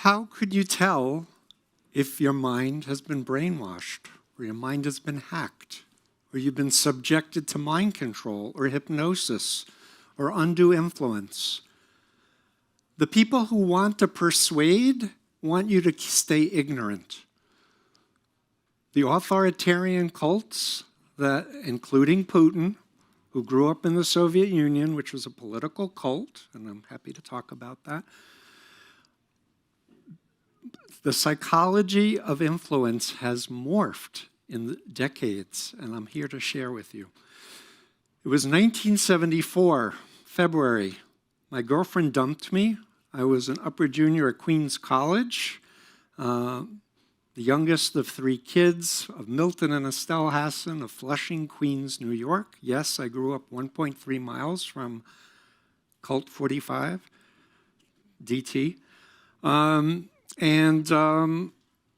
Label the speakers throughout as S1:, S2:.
S1: How could you tell if your mind has been brainwashed, or your mind has been hacked, or you've been subjected to mind control, or hypnosis, or undue influence? The people who want to persuade want you to stay ignorant. The authoritarian cults, including Putin, who grew up in the Soviet Union, which was a political cult, and I'm happy to talk about that. The psychology of influence has morphed in the decades, and I'm here to share with you. It was 1974, February. My girlfriend dumped me. I was an upper junior at Queens College, the youngest of 3 kids, of Milton and Estelle Hassan of Flushing, Queens, New York. Yes, I grew up 1.3 miles from Cult 45, DT.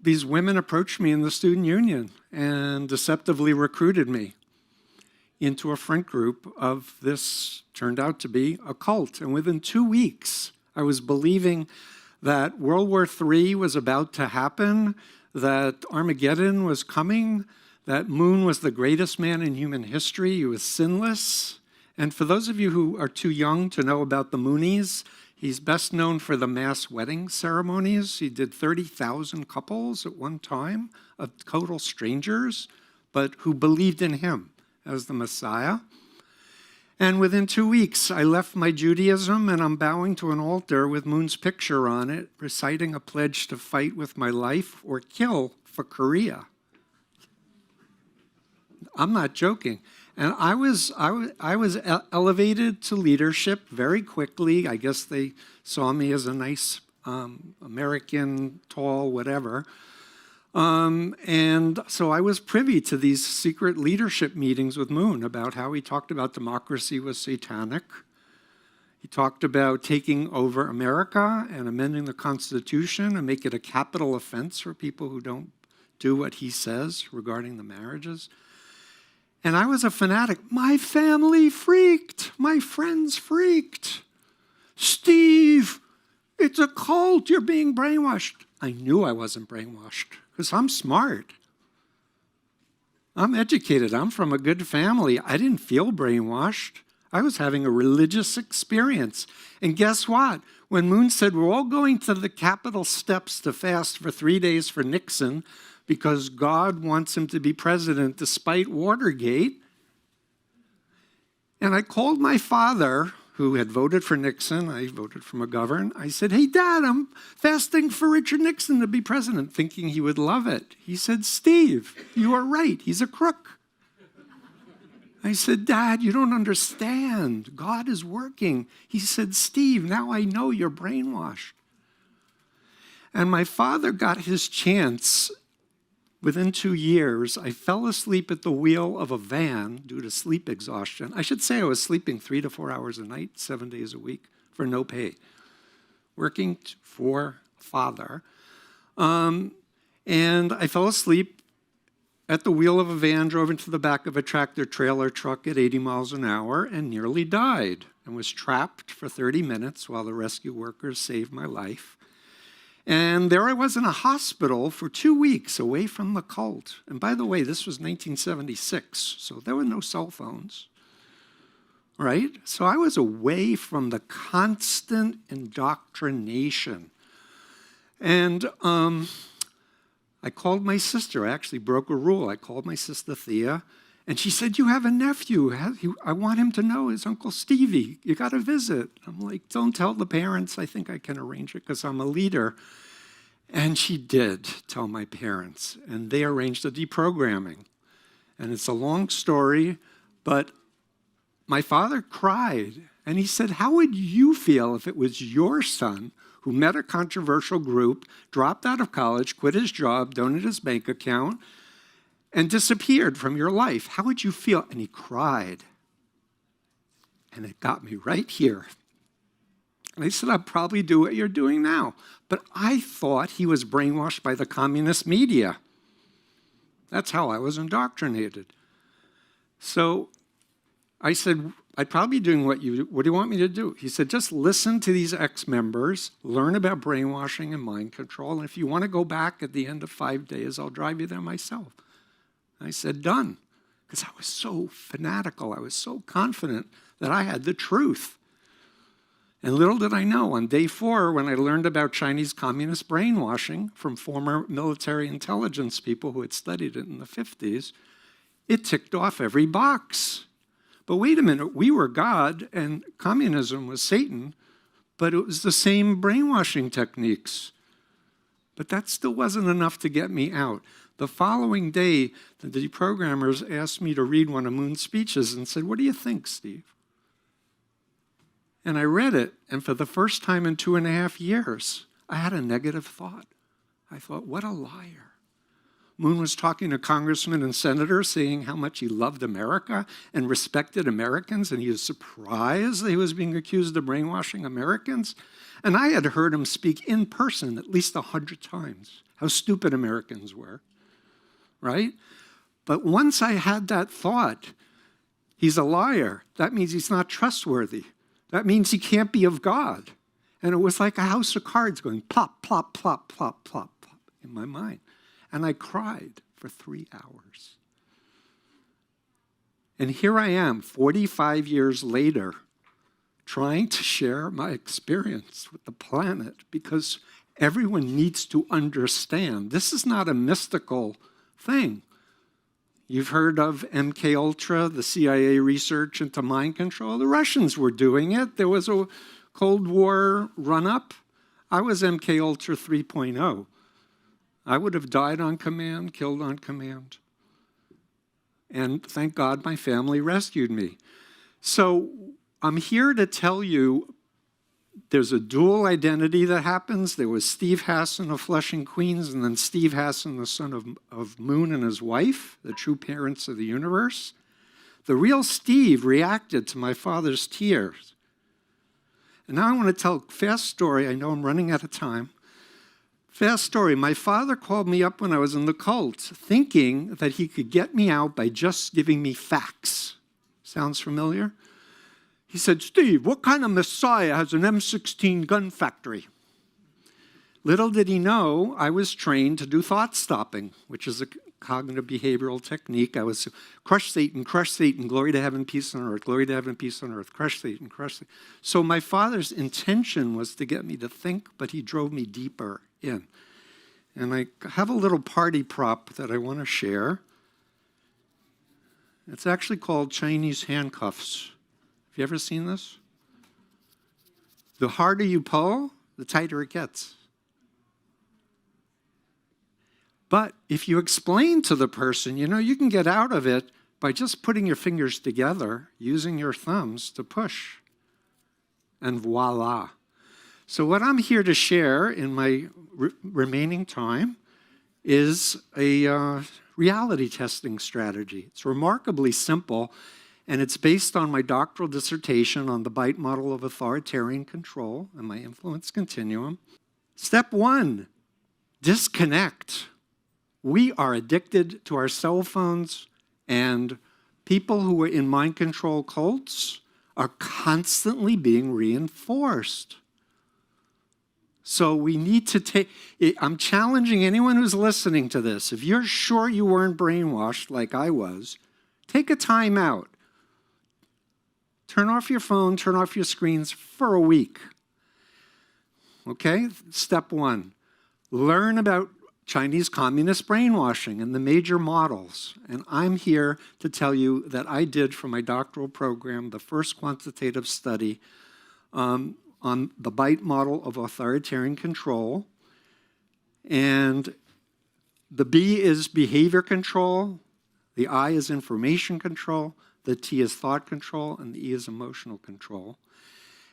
S1: These women approached me in the student union and deceptively recruited me into a front group of this, turned out to be a cult. And within 2 weeks, I was believing that World War III was about to happen, that Armageddon was coming, that Moon was the greatest man in human history. He was sinless. And for those of you who are too young to know about the Moonies, he's best known for the mass wedding ceremonies. He did 30,000 couples at one time of total strangers, but who believed in him as the Messiah. And within 2 weeks, I left my Judaism, and I'm bowing to an altar with Moon's picture on it, reciting a pledge to fight with my life or kill for Korea. I'm not joking. And I was elevated to leadership very quickly. I guess they saw me as a nice American, tall, whatever. And so I was privy to these secret leadership meetings with Moon about how he talked about democracy was satanic. He talked about taking over America and amending the Constitution and make it a capital offense for people who don't do what he says regarding the marriages. And I was a fanatic. My family freaked. My friends freaked. Steve, it's a cult. You're being brainwashed. I knew I wasn't brainwashed because I'm smart. I'm educated. I'm from a good family. I didn't feel brainwashed. I was having a religious experience. And guess what? When Moon said, we're all going to the Capitol steps to fast for 3 days for Nixon, because God wants him to be president despite Watergate. And I called my father, who had voted for Nixon. I voted for McGovern. I said, hey, Dad, I'm fasting for Richard Nixon to be president, thinking he would love it. He said, Steve, you are right. He's a crook. I said, Dad, you don't understand. God is working. He said, Steve, now I know you're brainwashed. And my father got his chance. Within 2 years, I fell asleep at the wheel of a van due to sleep exhaustion. I should say I was sleeping 3 to 4 hours a night, 7 days a week, for no pay, working for father. And I fell asleep at the wheel of a van, drove into the back of a tractor-trailer truck at 80 miles an hour, and nearly died, and was trapped for 30 minutes while the rescue workers saved my life. And there I was in a hospital for 2 weeks away from the cult. And by the way, this was 1976, so there were no cell phones, right? So I was away from the constant indoctrination. And I called my sister. I actually broke a rule. I called my sister Thea, and she said, you have a nephew. I want him to know his Uncle Stevie. You got to visit. I'm like, don't tell the parents. I think I can arrange it because I'm a leader. And she did tell my parents, and they arranged a deprogramming. And it's a long story, but my father cried, and he said, how would you feel if it was your son who met a controversial group, dropped out of college, quit his job, donated his bank account, and disappeared from your life? How would you feel? And he cried. And it got me right here. And I said, I'd probably do what you're doing now. But I thought he was brainwashed by the communist media. That's how I was indoctrinated. So I said, I'd probably be doing what do you want me to do? He said, just listen to these ex-members, learn about brainwashing and mind control, and if you want to go back at the end of 5 days, I'll drive you there myself. I said, done. Because I was so fanatical, I was so confident that I had the truth. And little did I know, on day 4, when I learned about Chinese communist brainwashing from former military intelligence people who had studied it in the 50s, it ticked off every box. But wait a minute, we were God and communism was Satan, but it was the same brainwashing techniques. But that still wasn't enough to get me out. The following day, the deprogrammers asked me to read one of Moon's speeches and said, what do you think, Steve? And I read it, and for the first time in 2.5 years, I had a negative thought. I thought, what a liar. Moon was talking to congressmen and senators saying how much he loved America and respected Americans, and he was surprised that he was being accused of brainwashing Americans. And I had heard him speak in person at least 100 times, how stupid Americans were, right? But once I had that thought, he's a liar. That means he's not trustworthy. That means he can't be of God. And it was like a house of cards going plop, plop, plop, plop, plop, plop in my mind. And I cried for 3 hours. And here I am, 45 years later, trying to share my experience with the planet because everyone needs to understand this is not a mystical thing. You've heard of MK Ultra, the CIA research into mind control. The Russians were doing it. There was a Cold War run-up. I was MK Ultra 3.0. I would have died on command, killed on command. And thank God my family rescued me. So I'm here to tell you there's a dual identity that happens. There was Steve Hassan of Flushing, Queens, and then Steve Hassan, the son of Moon and his wife, the true parents of the universe. The real Steve reacted to my father's tears. And now I want to tell a fast story. I know I'm running out of time. Fast story. My father called me up when I was in the cult, thinking that he could get me out by just giving me facts. Sounds familiar? He said, Steve, what kind of messiah has an M16 gun factory? Little did he know I was trained to do thought stopping, which is a cognitive behavioral technique. I was crush Satan, glory to heaven, peace on earth, glory to heaven, peace on earth, crush Satan, crush Satan. So my father's intention was to get me to think, but he drove me deeper in. And I have a little party prop that I want to share. It's actually called Chinese handcuffs. Have you ever seen this? The harder you pull, the tighter it gets. But if you explain to the person, you can get out of it by just putting your fingers together, using your thumbs to push. And voila. So what I'm here to share in my remaining time is a reality testing strategy. It's remarkably simple, and it's based on my doctoral dissertation on the BITE model of authoritarian control and my influence continuum. Step 1, disconnect. We are addicted to our cell phones, and people who are in mind control cults are constantly being reinforced. So we need to take, I'm challenging anyone who's listening to this. If you're sure you weren't brainwashed like I was, take a time out. Turn off your phone, turn off your screens for a week. Okay? Step 1, learn about Chinese communist brainwashing and the major models. And I'm here to tell you that I did for my doctoral program the first quantitative study on the BITE model of authoritarian control. And the B is behavior control, the I is information control, the T is thought control, and the E is emotional control.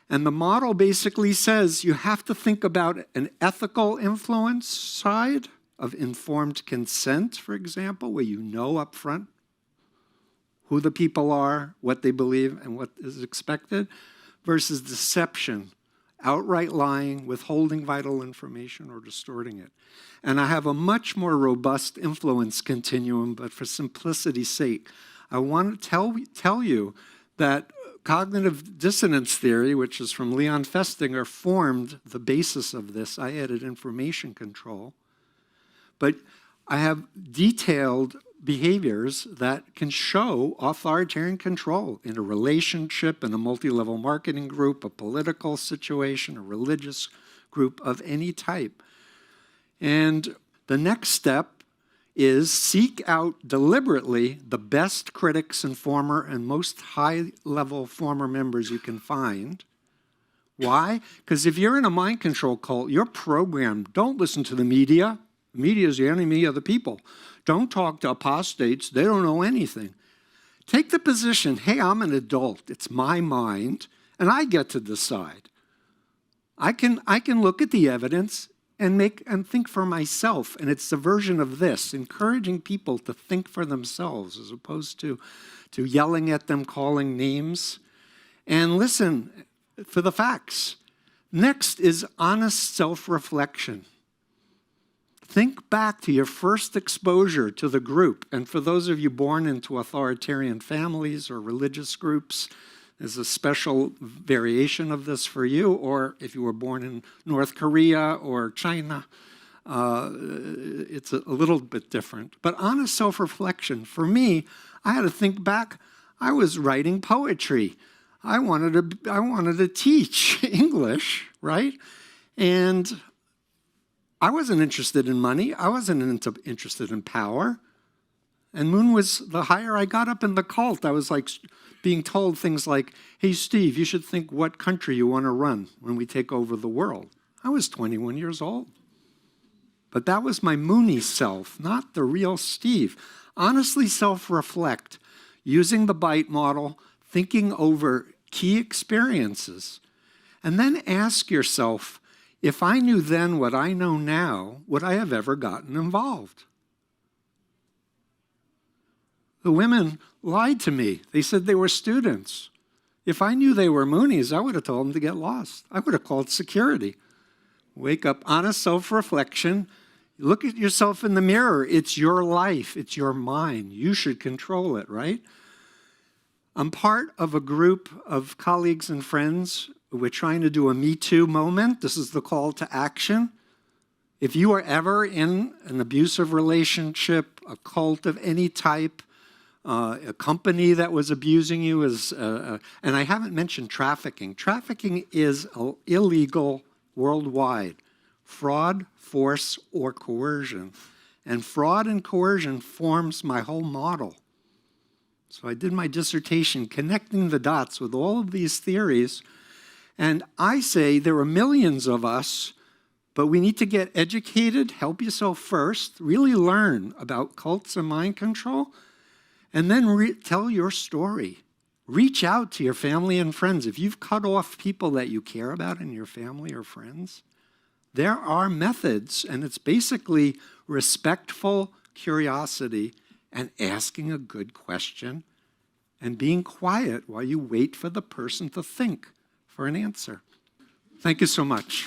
S1: And the model basically says you have to think about an ethical influence side of informed consent, for example, where you know up front who the people are, what they believe, and what is expected, versus deception, outright lying, withholding vital information, or distorting it. And I have a much more robust influence continuum, but for simplicity's sake, I want to tell you that cognitive dissonance theory, which is from Leon Festinger, formed the basis of this. I added information control. But I have detailed behaviors that can show authoritarian control in a relationship, in a multi-level marketing group, a political situation, a religious group of any type. And the next step is seek out deliberately the best critics and most high-level former members you can find. Why? Because if you're in a mind control cult, you're programmed. Don't listen to the media. The media is the enemy of the people. Don't talk to apostates. They don't know anything. Take the position, hey, I'm an adult. It's my mind, and I get to decide. I can look at the evidence and think for myself, and it's a version of this, encouraging people to think for themselves as opposed to yelling at them, calling names, and listen for the facts. Next is honest self-reflection. Think back to your first exposure to the group. And for those of you born into authoritarian families or religious groups, there's a special variation of this for you. Or if you were born in North Korea or China, it's a little bit different. But honest self-reflection, for me, I had to think back. I was writing poetry. I wanted to teach English, right? And I wasn't interested in money. I wasn't interested in power. And Moon was, the higher I got up in the cult, I was like being told things like, hey, Steve, you should think what country you want to run when we take over the world. I was 21 years old. But that was my Moony self, not the real Steve. Honestly self-reflect, using the BITE model, thinking over key experiences, and then ask yourself, if I knew then what I know now, would I have ever gotten involved? The women lied to me. They said they were students. If I knew they were Moonies, I would have told them to get lost. I would have called security. Wake up, honest self-reflection. Look at yourself in the mirror. It's your life. It's your mind. You should control it, right? I'm part of a group of colleagues and friends. We're trying to do a Me Too moment. This is the call to action. If you are ever in an abusive relationship, a cult of any type, a company that was abusing you, and I haven't mentioned trafficking. Trafficking is illegal worldwide. Fraud, force, or coercion. And fraud and coercion forms my whole model. So I did my dissertation connecting the dots with all of these theories. And I say there are millions of us, but we need to get educated, help yourself first, really learn about cults and mind control, and then tell your story. Reach out to your family and friends. If you've cut off people that you care about in your family or friends, there are methods, and it's basically respectful curiosity and asking a good question and being quiet while you wait for the person to think for an answer. Thank you so much.